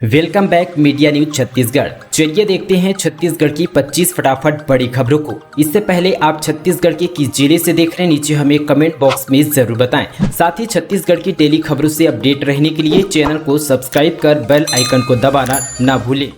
Welcome back media news Chhattisgarh. चलिए देखते हैं छत्तीसगढ़ की 25 फटाफट बड़ी खबरों को। इससे पहले आप छत्तीसगढ़ के किस जिले से देख रहे हैं, नीचे हमें कमेंट बॉक्स में जरूर बताएं। साथ ही छत्तीसगढ़ की डेली खबरों से अपडेट रहने के लिए चैनल को सब्सक्राइब कर बेल आइकन को दबाना ना भूलें।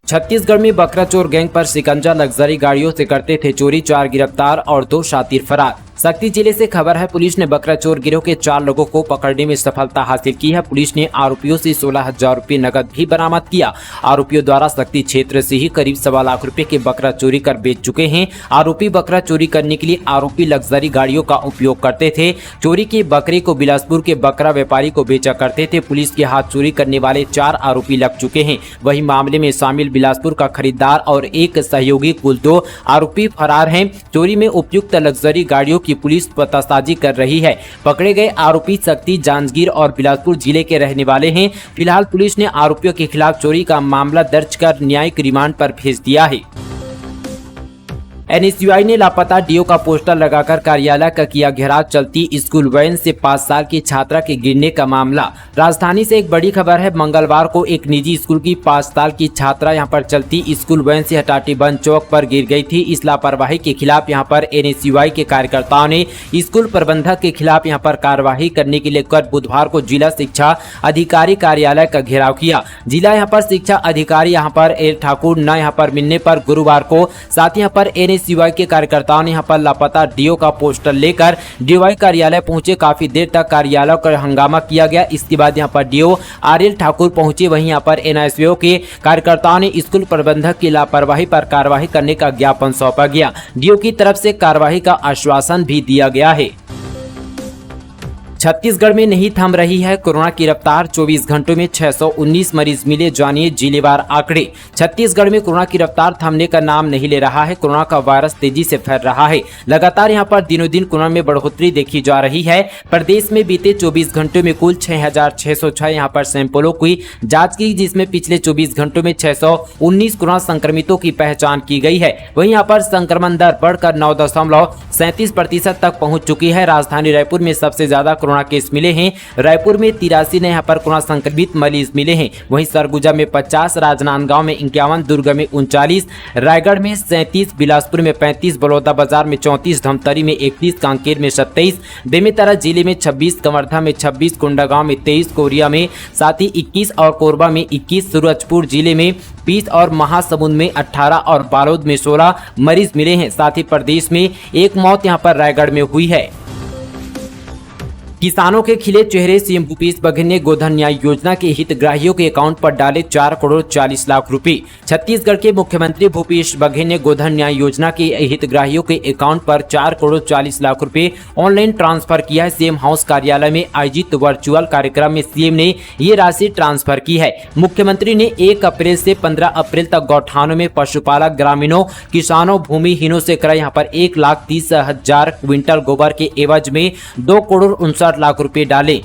छत्तीसगढ़ में बकरा चोर गैंग पर शिकंजा, लग्जरी गाड़ियों से करते थे चोरी, 4 गिरफ्तार और 2 शातिर फरार। शक्ति जिले से खबर है, पुलिस ने बकरा चोर गिरोह के 4 लोगों को पकड़ने में सफलता हासिल की है। पुलिस ने आरोपियों से 16,000 रुपये नकद भी बरामद किया। आरोपियों द्वारा शक्ति क्षेत्र से ही करीब 1.25 लाख रुपए के बकरा चोरी कर बेच चुके हैं। आरोपी बकरा चोरी करने के लिए आरोपी लग्जरी गाड़ियों का उपयोग करते थे। चोरी के बकरे को बिलासपुर के बकरा व्यापारी को बेचा करते थे। पुलिस के हाथ चोरी करने वाले 4 आरोपी लग चुके हैं। वही मामले में शामिल बिलासपुर का खरीदार और एक सहयोगी, कुल 2 आरोपी फरार हैं। चोरी में उपयुक्त लग्जरी गाड़ियों की पुलिस पतासाजी कर रही है। पकड़े गए आरोपी शक्ति, जांजगीर और बिलासपुर जिले के रहने वाले हैं। फिलहाल पुलिस ने आरोपियों के खिलाफ चोरी का मामला दर्ज कर न्यायिक रिमांड पर भेज दिया है। एनएसयूआई ने लापता डीओ का पोस्टर लगाकर कार्यालय का किया घेराव, चलती स्कूल वैन से 5 साल की छात्रा के गिरने का मामला। राजधानी से एक बड़ी खबर है, मंगलवार को एक निजी स्कूल की 5 साल की छात्रा यहां पर चलती स्कूल वैन से हटाटीबंद चौक पर गिर गई थी। इस लापरवाही के खिलाफ यहां पर एनएसयूआई के कार्यकर्ताओं ने स्कूल प्रबंधक के खिलाफ यहां पर कार्रवाई करने के लिए कल बुधवार को जिला शिक्षा अधिकारी कार्यालय का घेराव किया। जिला यहां पर शिक्षा अधिकारी यहां पर एल ठाकुर न यहां पर मिलने पर गुरुवार को साथ ही यहां पर एनएसयूआई के कार्यकर्ताओं ने यहां पर लापता डीओ का पोस्टर लेकर डीओआई कार्यालय पहुंचे। काफी देर तक कार्यालय का हंगामा किया गया। इसके बाद यहां पर डीओ आरएल ठाकुर पहुंचे। वहीं यहां पर एनएसयूआई के कार्यकर्ताओं ने स्कूल प्रबंधक की लापरवाही पर कार्रवाई करने का ज्ञापन सौंपा गया। डीओ की तरफ से कार्रवाई का आश्वासन भी दिया गया है। छत्तीसगढ़ में नहीं थम रही है कोरोना की रफ्तार, 24 घंटों में 619 मरीज मिले, जानिए जिलेवार आंकड़े। छत्तीसगढ़ में कोरोना की रफ्तार थमने का नाम नहीं ले रहा है। कोरोना का वायरस तेजी से फैल रहा है। लगातार यहां पर दिनों दिन कोरोना में बढ़ोतरी देखी जा रही है। प्रदेश में बीते 24 घंटों में कुल 6,606 यहां पर सैंपलों की जाँच की, जिसमें पिछले 24 घंटों में 619 कोरोना संक्रमितों की पहचान की गई है। वहीं यहाँ पर संक्रमण दर बढ़कर 9.37% तक पहुंच चुकी है। राजधानी रायपुर में सबसे ज्यादा कोरोना केस मिले हैं। रायपुर में 83 ने यहाँ पर कोरोना संक्रमित मरीज मिले हैं। वहीं सरगुजा में 50, राजनांदगांव में 51, दुर्ग में 39, रायगढ़ में 37, बिलासपुर में 35, बलौदाबाजार में 34, धमतरी में 31, कांकेर में 27, बेमेतरा जिले में 26, कवर्धा में 26, कोंडागांव में 23, कोरिया में साथ ही 21 और कोरबा में 21, सूरजपुर जिले में 20 और महासमुंद में 18 और बालोद में 16 मरीज मिले हैं। साथ ही प्रदेश में एक मौत यहां पर रायगढ़ में हुई है। किसानों के खिले चेहरे, सीएम भूपेश बघेल ने गोधन न्याय योजना के हितग्राहियों के अकाउंट पर डाले 4 करोड़ 40 लाख रुपए। छत्तीसगढ़ के मुख्यमंत्री भूपेश बघेल ने गोधन न्याय योजना के हितग्राहियों के अकाउंट पर 4 करोड़ 40 लाख रुपए ऑनलाइन ट्रांसफर किया है। सीएम हाउस कार्यालय में आयोजित वर्चुअल कार्यक्रम में सीएम ने ये राशि ट्रांसफर की है। मुख्यमंत्री ने 1 अप्रैल से 15 अप्रैल तक गौठानों में पशुपालक, ग्रामीणों, किसानों, भूमिहीनों से क्रय यहाँ पर 1,30,000 क्विंटल गोबर के एवज में 2 करोड़ 59 लाख रुपए डाले।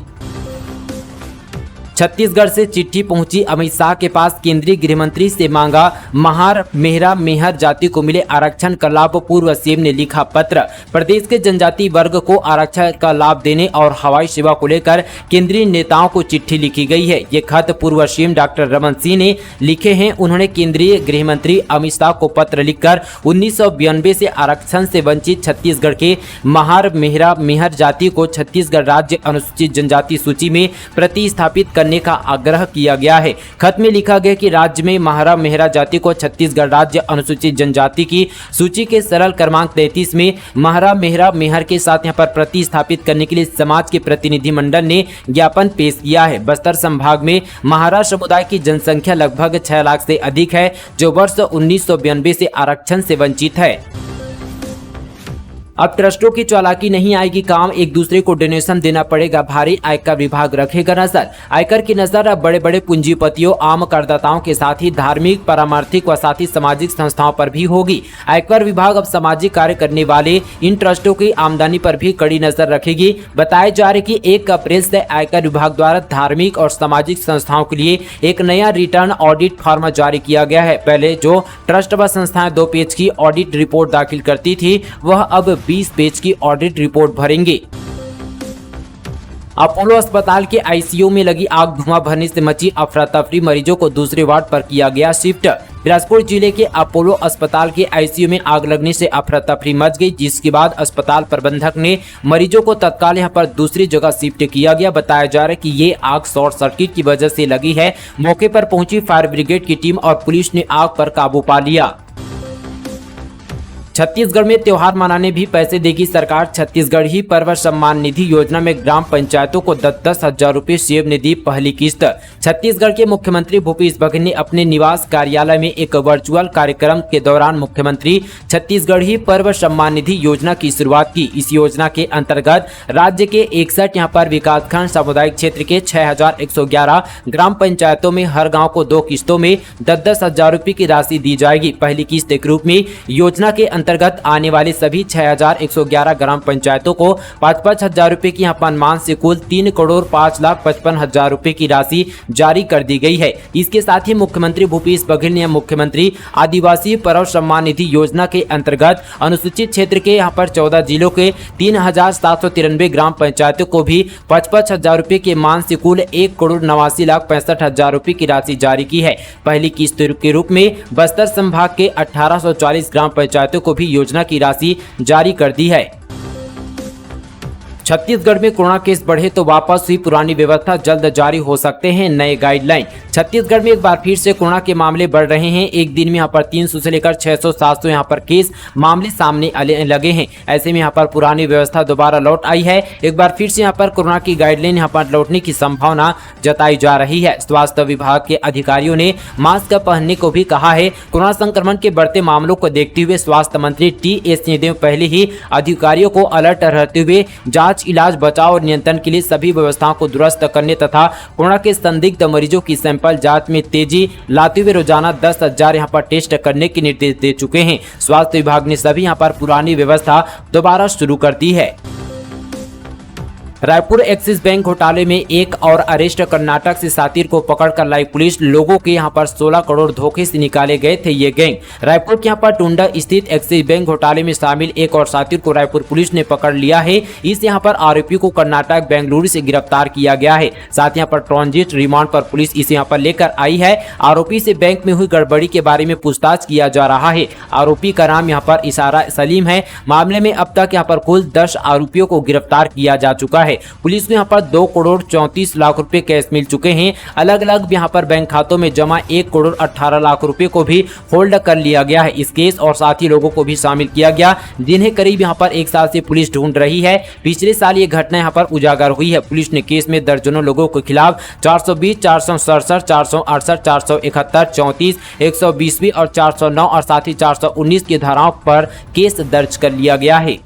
छत्तीसगढ़ से चिट्ठी पहुंची अमित शाह के पास, केंद्रीय गृह मंत्री से मांगा महार, मेहरा, मेहर जाति को मिले आरक्षण का लाभ। पूर्व सीएम ने लिखा पत्र। प्रदेश के जनजाति वर्ग को आरक्षण का लाभ देने और हवाई सेवा को लेकर केंद्रीय नेताओं को चिट्ठी लिखी गई है। ये खत पूर्व सीएम डॉक्टर रमन सिंह ने लिखे हैं। उन्होंने केंद्रीय गृह मंत्री अमित शाह को पत्र लिखकर 1992 से आरक्षण से वंचित छत्तीसगढ़ के महार, मेहरा, मेहर जाति को छत्तीसगढ़ राज्य अनुसूचित जनजाति सूची में प्रतिस्थापित करने का आग्रह किया गया है। खत में लिखा गया कि राज्य में महारा, मेहरा जाति को छत्तीसगढ़ राज्य अनुसूचित जनजाति की सूची के सरल क्रमांक 33 में महारा, मेहरा, मेहर के साथ यहां पर प्रतिस्थापित करने के लिए समाज के प्रतिनिधि मंडल ने ज्ञापन पेश किया है। बस्तर संभाग में महारा समुदाय की जनसंख्या लगभग 6 लाख से अधिक है, जो वर्ष 1992 से आरक्षण से वंचित है। अब ट्रस्टों की चालाकी नहीं आएगी काम, एक दूसरे को डोनेशन देना पड़ेगा भारी, आयकर विभाग रखेगा नजर। आयकर की नजर अब बड़े बड़े पूंजीपतियों, आम करदाताओं के साथ ही धार्मिक, पारमार्थिक व साथ ही सामाजिक संस्थाओं पर भी होगी। आयकर विभाग अब सामाजिक कार्य करने वाले इन ट्रस्टों की आमदनी पर भी कड़ी नजर रखेगी। बताया जा रहा है कि 1 अप्रैल से आयकर विभाग द्वारा धार्मिक और सामाजिक संस्थाओं के लिए एक नया रिटर्न ऑडिट फॉर्म जारी किया गया है। पहले जो ट्रस्ट व संस्थाएं 2 पेज की ऑडिट रिपोर्ट दाखिल करती थी, वह अब 20 पेज की ऑडिट रिपोर्ट भरेंगे। अपोलो अस्पताल के आईसीयू में लगी आग, धुआं भरने से मची अफरा तफरी, मरीजों को दूसरे वार्ड पर किया गया शिफ्ट। बिलासपुर जिले के अपोलो अस्पताल के आईसीयू में आग लगने से अफरा तफरी मच गई, जिसके बाद अस्पताल प्रबंधक ने मरीजों को तत्काल यहां पर दूसरी जगह शिफ्ट किया गया। बताया जा रहा है कि ये आग शॉर्ट सर्किट की वजह से लगी है। मौके पर पहुंची फायर ब्रिगेड की टीम और पुलिस ने आग पर काबू पा लिया। छत्तीसगढ़ में त्योहार मनाने भी पैसे देगी सरकार। छत्तीसगढ़ ही पर्व सम्मान निधि योजना में ग्राम पंचायतों को 10-10 हजार रुपए सेब ने दी पहली किस्त। छत्तीसगढ़ के मुख्यमंत्री भूपेश बघेल ने अपने निवास कार्यालय में एक वर्चुअल कार्यक्रम के दौरान मुख्यमंत्री छत्तीसगढ़ ही पर्व सम्मान निधि योजना की शुरुआत की। इस योजना के अंतर्गत राज्य के 61 यहाँ पर विकासखंड सामुदायिक क्षेत्र के 6111 ग्राम पंचायतों में हर गाँव को 2 किस्तों में 10-10 हजार रुपए की राशि दी जाएगी। पहली किस्त के रूप में योजना के अंतर्गत आने वाले सभी 6111 ग्राम पंचायतों को 5-5 हजार रुपए की अनुमान से कुल 3,05,55,000 रुपए की राशि जारी कर दी गई है। इसके साथ ही मुख्यमंत्री भूपेश बघेल ने मुख्यमंत्री आदिवासी पर्व सम्मान निधि योजना के अंतर्गत अनुसूचित क्षेत्र के यहाँ पर 14 जिलों के 3,793 ग्राम पंचायतों को भी 5-5 हजार रुपए के मान से कुल 1,89,65,000 रुपए की राशि जारी की है। पहली किस्त के रूप में बस्तर संभाग के 1840 ग्राम पंचायतों को भी योजना की राशि जारी कर दी है। छत्तीसगढ़ में कोरोना केस बढ़े तो वापस हुई पुरानी व्यवस्था, जल्द जारी हो सकते हैं नए गाइडलाइन। छत्तीसगढ़ में एक बार फिर से कोरोना के मामले बढ़ रहे हैं। एक दिन में यहाँ पर 300 से लेकर 600-700 यहाँ पर केस मामले सामने लगे हैं। ऐसे में यहाँ पर पुरानी व्यवस्था दोबारा लौट आई है। एक बार फिर से यहाँ पर कोरोना की गाइडलाइन यहाँ पर लौटने की संभावना जताई जा रही है। स्वास्थ्य विभाग के अधिकारियों ने मास्क पहनने को भी कहा है। कोरोना संक्रमण के बढ़ते मामलों को देखते हुए स्वास्थ्य मंत्री टी.एस. सिंहदेव पहले ही अधिकारियों को अलर्ट रहते हुए इलाज, बचाव और नियंत्रण के लिए सभी व्यवस्थाओं को दुरुस्त करने तथा कोरोना के संदिग्ध मरीजों की सैंपल जांच में तेजी लाते हुए रोजाना 10,000 यहाँ पर टेस्ट करने के निर्देश दे चुके हैं। स्वास्थ्य विभाग ने सभी यहाँ पर पुरानी व्यवस्था दोबारा शुरू कर दी है। रायपुर एक्सिस बैंक घोटाले में एक और अरेस्ट। कर्नाटक से सातिर को पकड़कर लाई पुलिस। लोगों के यहां पर 16 करोड़ धोखे से निकाले गए थे ये गैंग। रायपुर के यहां पर टुंडा स्थित एक्सिस बैंक घोटाले में शामिल एक और सातिर को रायपुर पुलिस ने पकड़ लिया है। इस यहां पर आरोपी को कर्नाटक बेंगलुरु से गिरफ्तार किया गया है। साथ यहां पर ट्रांजिट रिमांड पर पुलिस इसे यहां पर लेकर आई है। आरोपी से बैंक में हुई गड़बड़ी के बारे में पूछताछ किया जा रहा है। आरोपी का नाम यहाँ पर इशारा सलीम है। मामले में अब तक यहाँ पर कुल 10 आरोपियों को गिरफ्तार किया जा चुका है। पुलिस को यहाँ पर 2 करोड़ 34 लाख रुपए कैश मिल चुके हैं। अलग अलग यहाँ पर बैंक खातों में जमा 1 करोड़ 18 लाख रुपए को भी होल्ड कर लिया गया है। इस केस और साथ ही लोगों को भी शामिल किया गया, जिन्हें करीब यहाँ पर 1 साल से पुलिस ढूंढ रही है। पिछले साल ये घटना यहाँ पर उजागर हुई है। पुलिस ने केस में दर्जनों लोगों के खिलाफ 420, 467, 468, 471, 34, 120 और 409 और साथ ही 419 की धाराओं पर केस दर्ज कर लिया गया है।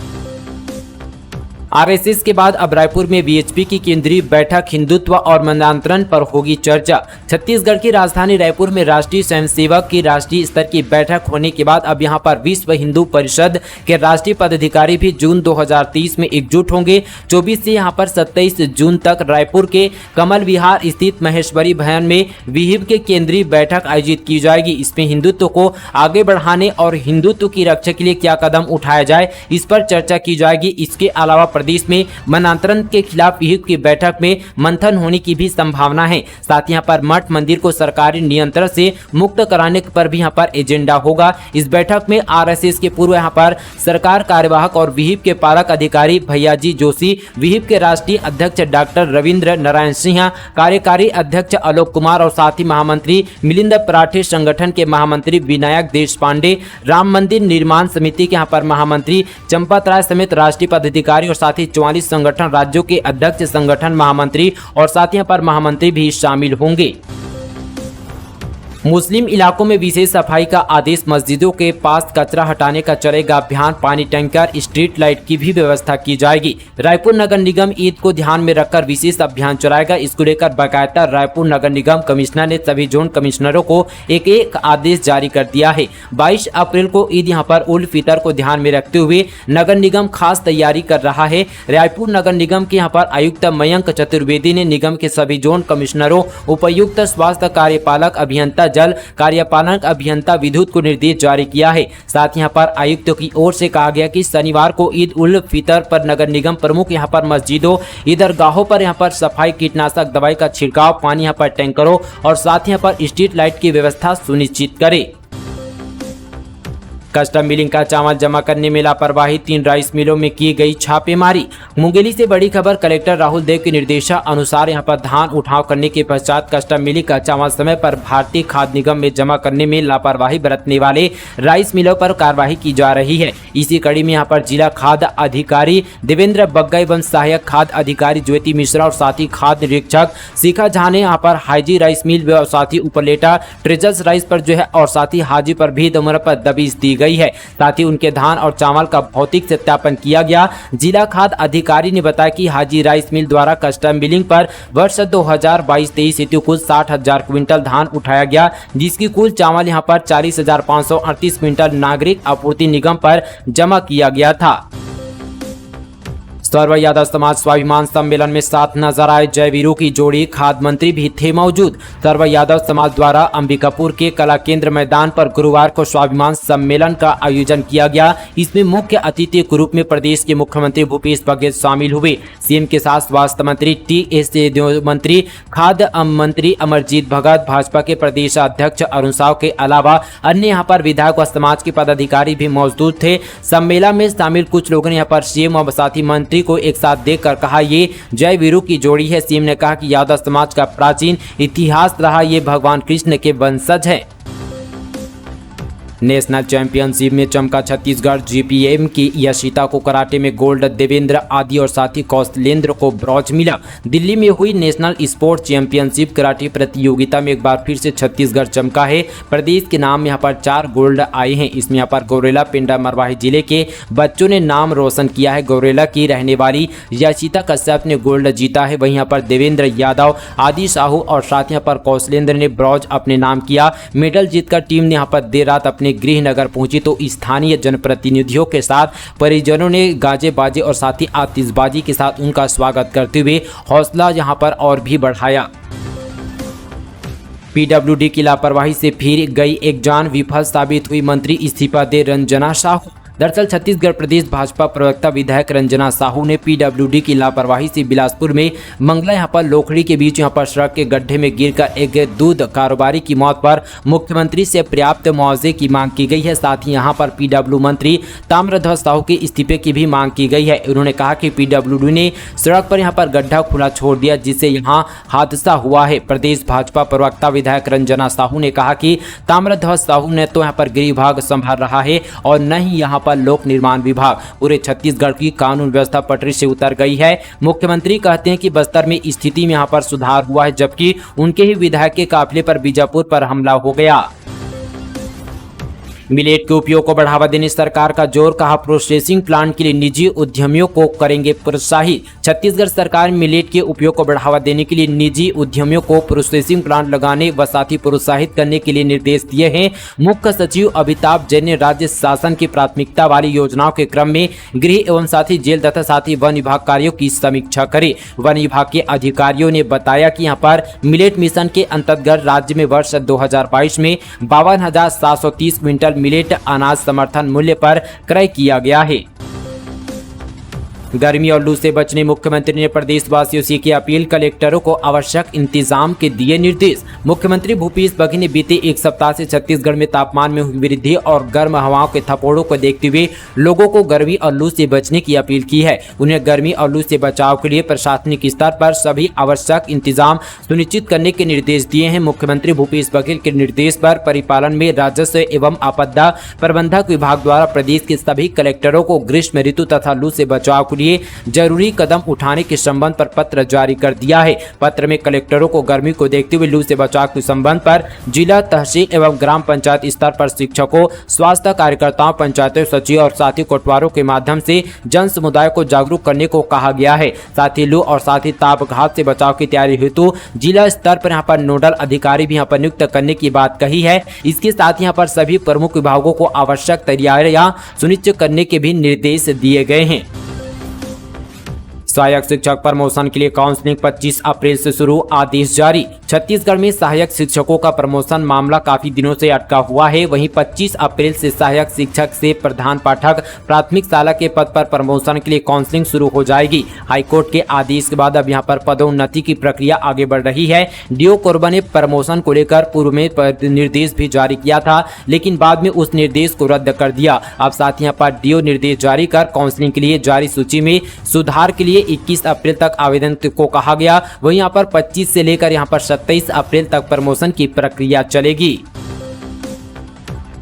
आरएसएस के बाद अब रायपुर में बीएचपी की केंद्रीय बैठक, हिंदुत्व और मतांतरण पर होगी चर्चा। छत्तीसगढ़ की राजधानी रायपुर में राष्ट्रीय स्वयंसेवक की राष्ट्रीय स्तर की बैठक होने के बाद अब यहां पर विश्व हिंदू परिषद के राष्ट्रीय पदाधिकारी भी जून 2023 में एकजुट होंगे। 24 से यहां पर 27 जून तक रायपुर के कमल विहार स्थित महेश्वरी भवन में विहिप के केंद्रीय बैठक आयोजित की जाएगी। इसमें हिंदुत्व को आगे बढ़ाने और हिंदुत्व की रक्षा के लिए क्या कदम उठाया जाए, इस पर चर्चा की जाएगी। इसके अलावा प्रदेश में मतांतरण के खिलाफ विहिप की बैठक में मंथन होने की भी संभावना है। साथ ही यहाँ पर मठ मंदिर को सरकारी नियंत्रण से मुक्त कराने पर भी यहाँ पर एजेंडा होगा। इस बैठक में आरएसएस के पूर्व यहाँ पर सरकार कार्यवाहक और विहिप के पालक अधिकारी भैयाजी जोशी, विहिप के राष्ट्रीय अध्यक्ष डॉक्टर रविंद्र नारायण सिंह, कार्यकारी अध्यक्ष आलोक कुमार और साथ ही महामंत्री मिलिंद पराठे, संगठन के महामंत्री विनायक देश पांडे, राम मंदिर निर्माण समिति के यहाँ पर महामंत्री चंपत राय समेत राष्ट्रीय पदाधिकारी और साथ ही 44 संगठन राज्यों के अध्यक्ष, संगठन महामंत्री और साथ ही पर महामंत्री भी शामिल होंगे। मुस्लिम इलाकों में विशेष सफाई का आदेश। मस्जिदों के पास कचरा हटाने का चलेगा अभियान। पानी टैंकर, स्ट्रीट लाइट की भी व्यवस्था की जाएगी। रायपुर नगर निगम ईद को ध्यान में रखकर विशेष अभियान चलाएगा। इसको लेकर बाकायदा रायपुर नगर निगम कमिश्नर ने सभी जोन कमिश्नरों को एक आदेश जारी कर दिया है। 22 अप्रैल को ईद यहाँ पर उल फितर को ध्यान में रखते हुए नगर निगम खास तैयारी कर रहा है। रायपुर नगर निगम के यहाँ पर आयुक्त मयंक चतुर्वेदी ने निगम के सभी जोन कमिश्नरों, उपायुक्त, स्वास्थ्य कार्यपालक, अभियंता, अभियंता जल, कार्यपालक अभियंता विद्युत को निर्देश जारी किया है। साथ ही यहाँ पर आयुक्तों की ओर से कहा गया कि शनिवार को ईद उल फितर पर नगर निगम प्रमुख यहाँ पर मस्जिदों, ईदगाहों पर यहाँ पर सफाई, कीटनाशक दवाई का छिड़काव, पानी यहाँ पर टैंकरों और साथ ही यहाँ पर स्ट्रीट लाइट की व्यवस्था सुनिश्चित करे। कस्टम मिलिंग का चावल जमा करने में लापरवाही, 3 राइस मिलों में की गई छापेमारी। मुंगेली से बड़ी खबर। कलेक्टर राहुल देव के निर्देशानुसार यहां पर धान उठाव करने के पश्चात कस्टम मिलिंग का चावल समय पर भारतीय खाद्य निगम में जमा करने में लापरवाही बरतने वाले राइस मिलों पर कार्रवाई की जा रही है। इसी कड़ी में यहां पर जिला खाद्य अधिकारी देवेंद्र बग्गा एवं सहायक खाद्य अधिकारी ज्योति मिश्रा और साथ ही खाद्य निरीक्षक शिखा झा ने यहाँ पर हाईजी राइस मिल और साथ ही उपलेटा ट्रेजर्स राइस पर जो है और साथ ही हाजी पर भी दोनों पर दबिश दी गई है। साथ ही उनके धान और चावल का भौतिक सत्यापन किया गया। जिला खाद्य अधिकारी ने बताया कि हाजी राइस मिल द्वारा कस्टम मिलिंग पर वर्ष 2022-23 हेतु कुल 60,000 क्विंटल धान उठाया गया, जिसकी कुल चावल यहां पर 40,538 क्विंटल नागरिक आपूर्ति निगम पर जमा किया गया था। सर्व यादव समाज स्वाभिमान सम्मेलन में साथ नजर आए जयवीरों की जोड़ी, खाद्य मंत्री भी थे मौजूद। सर्व यादव समाज द्वारा अंबिकापुर के कला केंद्र मैदान पर गुरुवार को स्वाभिमान सम्मेलन का आयोजन किया गया। इसमें मुख्य अतिथि के रूप में प्रदेश के मुख्यमंत्री भूपेश बघेल शामिल हुए। सीएम के साथ स्वास्थ्य मंत्री टी.एस. मंत्री, खाद्य मंत्री अमरजीत भगत, भाजपा के प्रदेश अध्यक्ष अरुण साव के अलावा अन्य यहाँ पर विधायक व समाज के पदाधिकारी भी मौजूद थे। सम्मेलन में शामिल कुछ लोगों ने यहाँ पर सीएम और साथी मंत्री को एक साथ देखकर कहा, ये जय वीरों की जोड़ी है। सीएम ने कहा कि यादव समाज का प्राचीन इतिहास रहा, ये भगवान कृष्ण के वंशज है। नेशनल चैंपियनशिप में चमका छत्तीसगढ़। जीपीएम की यशिता को कराटे में गोल्ड, देवेंद्र आदि और साथी कौशलेंद्र को ब्रॉन्ज मिला। दिल्ली में हुई नेशनल स्पोर्ट्स चैंपियनशिप कराटे प्रतियोगिता में एक बार फिर से छत्तीसगढ़ चमका है। प्रदेश के नाम यहाँ पर 4 गोल्ड आए हैं। इसमें यहाँ पर गौरेला पिंडा मरवाही जिले के बच्चों ने नाम रोशन किया है। गौरेला की रहने वाली यशिता कश्यप ने गोल्ड जीता है। वहीं यहाँ पर देवेंद्र यादव, आदि साहू और साथ यहाँ पर कौशलेंद्र ने ब्रॉन्ज अपने नाम किया। मेडल जीतकर टीम ने यहाँ पर देर रात अपने गृह नगर पहुंची तो स्थानीय जनप्रतिनिधियों के साथ परिजनों ने गाजे बाजे और साथ ही आतिशबाजी के साथ उनका स्वागत करते हुए हौसला यहां पर और भी बढ़ाया। पीडब्ल्यूडी की लापरवाही से फिर गई एक जान, विफल साबित हुई मंत्री इस्तीफा दे रंजना साहू। दरअसल छत्तीसगढ़ प्रदेश भाजपा प्रवक्ता विधायक रंजना साहू ने पीडब्ल्यूडी की लापरवाही से बिलासपुर में मंगला यहाँ पर लोखड़ी के बीच यहाँ पर सड़क के गड्ढे में गिरकर एक दूध कारोबारी की मौत पर मुख्यमंत्री से पर्याप्त मुआवजे की मांग की गई है। साथ ही यहाँ पर पीडब्ल्यू मंत्री ताम्रध्वज साहू के इस्तीफे की भी मांग की गई है। उन्होंने कहा कि पीडब्ल्यूडी ने सड़क पर यहाँ पर गड्ढा खुला छोड़ दिया, जिससे यहाँ हादसा हुआ है। प्रदेश भाजपा प्रवक्ता विधायक रंजना साहू ने कहा कि ताम्रध्वज साहू ने तो यहाँ पर गृह विभाग संभाल रहा है और न ही यहाँ पर लोक निर्माण विभाग। पूरे छत्तीसगढ़ की कानून व्यवस्था पटरी से उतर गई है। मुख्यमंत्री कहते हैं कि बस्तर में स्थिति में यहाँ पर सुधार हुआ है, जबकि उनके ही विधायक के काफिले पर बीजापुर पर हमला हो गया। मिलेट के उपयोग को बढ़ावा देने सरकार का जोर, कहा प्रोसेसिंग प्लांट के लिए निजी उद्यमियों को करेंगे प्रोत्साहित। छत्तीसगढ़ सरकार मिलेट के उपयोग को बढ़ावा देने के लिए निजी उद्यमियों को प्रोसेसिंग प्लांट लगाने व साथ ही प्रोत्साहित करने के लिए निर्देश दिए हैं। मुख्य सचिव अमिताभ जैन ने राज्य शासन की प्राथमिकता वाली योजनाओं के क्रम में गृह एवं साथ ही जेल तथा साथ ही वन विभाग कार्यों की समीक्षा करी। वन विभाग के अधिकारियों ने बताया कि यहाँ पर मिलेट मिशन के अंतर्गत राज्य में वर्ष 2022 में 52,730 क्विंटल मिलेट अनाज समर्थन मूल्य पर क्रय किया गया है। गर्मी और लू से बचने मुख्यमंत्री ने प्रदेशवासियों से की अपील, कलेक्टरों को आवश्यक इंतजाम के दिए निर्देश। मुख्यमंत्री भूपेश बघेल ने बीते एक सप्ताह से छत्तीसगढ़ में तापमान में हुई वृद्धि और गर्म हवाओं के थपोड़ों को देखते हुए लोगों को गर्मी और लू से बचने की अपील की है। उन्हें गर्मी और लू से बचाव के लिए प्रशासनिक स्तर पर सभी आवश्यक इंतजाम सुनिश्चित करने के निर्देश दिए हैं। मुख्यमंत्री भूपेश बघेल के निर्देश पर परिपालन में राजस्व एवं आपदा प्रबंधक विभाग द्वारा प्रदेश के सभी कलेक्टरों को ग्रीष्म ऋतु तथा लू से बचाव के लिए जरूरी कदम उठाने के संबंध पर पत्र जारी कर दिया है। पत्र में कलेक्टरों को गर्मी को देखते हुए लू से बचाव के संबंध पर जिला, तहसील एवं ग्राम पंचायत स्तर पर शिक्षकों, स्वास्थ्य कार्यकर्ताओं, पंचायत सचिव और साथी कोटवारों के माध्यम से जन समुदाय को जागरूक करने को कहा गया है। साथ ही लू और साथ ही तापघात से बचाव की तैयारी हेतु जिला स्तर पर यहाँ पर नोडल अधिकारी भी यहाँ पर नियुक्त करने की बात कही है। इसके साथ यहाँ पर सभी प्रमुख विभागों को आवश्यक तैयारियां सुनिश्चित करने के भी निर्देश दिए गए हैं। सहायक शिक्षक प्रमोशन के लिए काउंसलिंग 25 अप्रैल से शुरू, आदेश जारी। छत्तीसगढ़ में सहायक शिक्षकों का प्रमोशन मामला काफी दिनों से अटका हुआ है। वहीं 25 अप्रैल से सहायक शिक्षक से प्रधान पाठक प्राथमिक शाला के पद पर प्रमोशन के लिए काउंसलिंग शुरू हो जाएगी। हाईकोर्ट के आदेश के बाद अब यहां पर पदोन्नति की प्रक्रिया आगे बढ़ रही है। डीओ कोरबा ने प्रमोशन को लेकर पूर्व में निर्देश भी जारी किया था, लेकिन बाद में उस निर्देश को रद्द कर दिया। अब साथ ही यहाँ पर डीओ निर्देश जारी कर काउंसलिंग के लिए जारी सूची में सुधार के लिए 21 अप्रैल तक आवेदन को कहा गया। वहीं यहाँ पर 25 से लेकर यहाँ पर 27 अप्रैल तक प्रमोशन की प्रक्रिया चलेगी।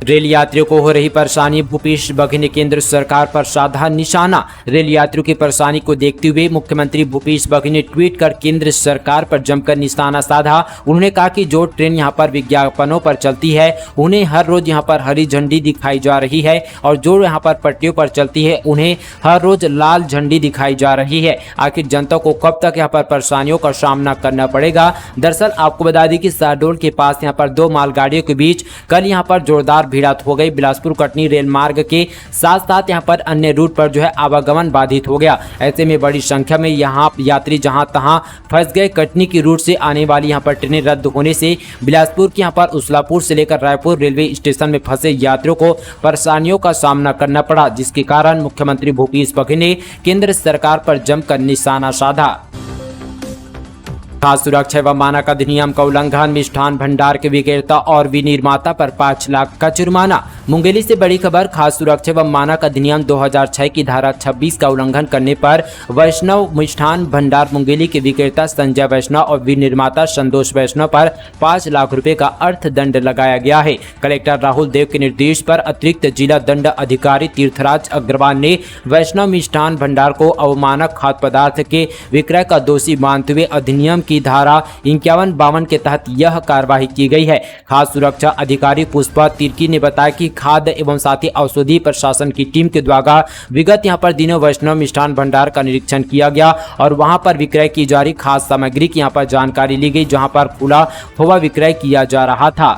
रेल यात्रियों को हो रही परेशानी, भूपेश बघेल ने केंद्र सरकार पर साधा निशाना। रेल यात्रियों की परेशानी को देखते हुए मुख्यमंत्री भूपेश बघेल ने ट्वीट कर केंद्र सरकार पर जमकर निशाना साधा। उन्होंने कहा कि जो ट्रेन यहां पर विज्ञापनों पर चलती है उन्हें हर रोज यहां पर हरी झंडी दिखाई जा रही है, और जो यहां पर पटरियों पर चलती है उन्हें हर रोज लाल झंडी दिखाई जा रही है। आखिर जनता को कब तक यहां पर परेशानियों का सामना करना पड़ेगा। दरअसल आपको बता दें कि शहडोल के पास यहां पर दो मालगाड़ियों के बीच कल यहां पर जोरदार भिड़ंत हो गई। बिलासपुर कटनी रेल मार्ग के साथ साथ यहां पर अन्य रूट पर जो है आवागमन बाधित हो गया। ऐसे में बड़ी संख्या में यहां यात्री जहां तहां फंस गए। कटनी की रूट से आने वाली यहां पर ट्रेनें रद्द होने से बिलासपुर की यहां पर उस्लापुर से लेकर रायपुर रेलवे स्टेशन में फंसे यात्रियों को परेशानियों का सामना करना पड़ा, जिसके कारण मुख्यमंत्री भूपेश बघेल ने केंद्र सरकार पर जमकर निशाना साधा। खाद्य सुरक्षा एवं मानक अधिनियम का उल्लंघन, मिष्ठान भंडार के विक्रेता और विनिर्माता पर 5 लाख का जुर्माना। मुंगेली से बड़ी खबर, खाद्य सुरक्षा एवं मानक अधिनियम 2006 की धारा 26 का उल्लंघन करने पर वैष्णव मिष्ठान भंडार मुंगेली के विक्रेता संजय वैष्णव और विनिर्माता संतोष वैष्णव पर 5 लाख रुपए का अर्थदंड लगाया गया है। कलेक्टर राहुल देव के निर्देश पर अतिरिक्त जिला दंड अधिकारी तीर्थराज अग्रवाल ने वैष्णव मिष्ठान भंडार को अवमानक खाद्य पदार्थ के विक्रय का दोषी मानते हुए अधिनियम की धारा 51-52 के तहत यह कार्रवाई की गई है। खाद्य सुरक्षा अधिकारी पुष्पा तिर्की ने बताया कि खाद्य एवं साथ ही औषधि प्रशासन की टीम के द्वारा विगत यहां पर दिनों वैष्णव मिष्ठान भंडार का निरीक्षण किया गया और वहां पर विक्रय की जा रही खाद्य सामग्री की यहां पर जानकारी ली गई, जहां पर खुला हुआ विक्रय किया जा रहा था।